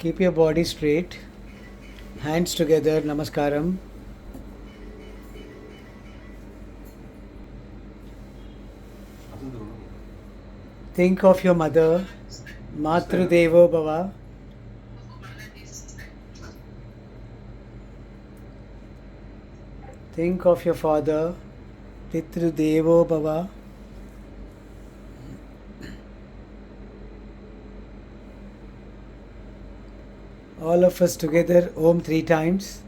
Keep your body straight, hands together, namaskaram. Think of your mother, Matru Devo Bhava. Think of your father, Pitru Devo Bhava. All of us together, Om 3 times.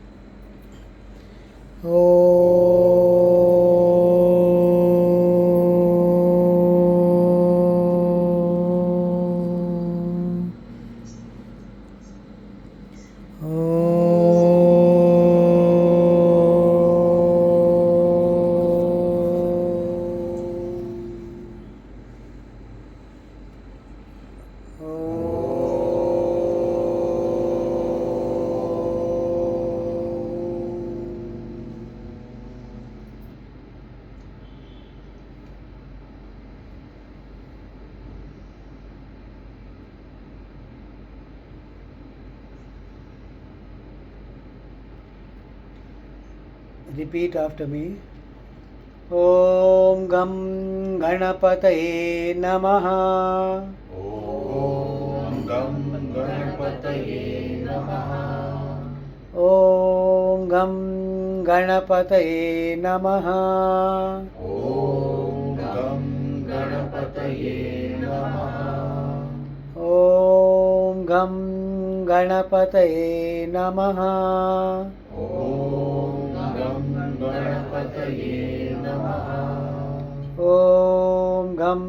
Repeat after me. Om Gam Ganapataye Namaha. Om Gam Ganapataye Namaha. Om Gam Ganapataye Namaha. Om Gam Ganapataye Namaha. Om Gam Ganapataye Namaha. Om Gam Ganapataye Namaha. Om Gam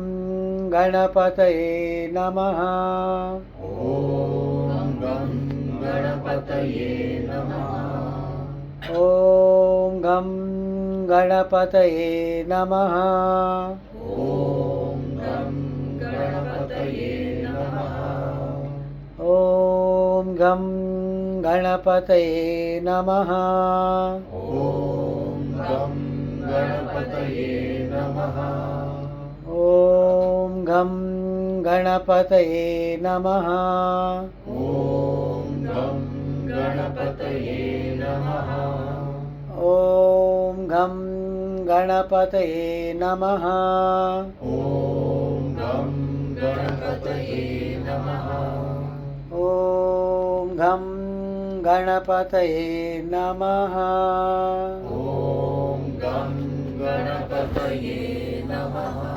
Ganapataye Namaha. Om Gam Ganapataye Namaha. Om Gam Ganapataye Namaha. Om Gam Ganapataye Namaha. Om Gam Ganapataye Namaha. Om Gam Ganapataye Namaha. Om Gam Ganapataye Namaha. Om Gam Ganapataye Namaha. Om Gam Ganapataye Namaha. Om Gam Ganapataye Namaha. Om Gam Ganapataye Namaha. Om Gam Ganapataye Namaha.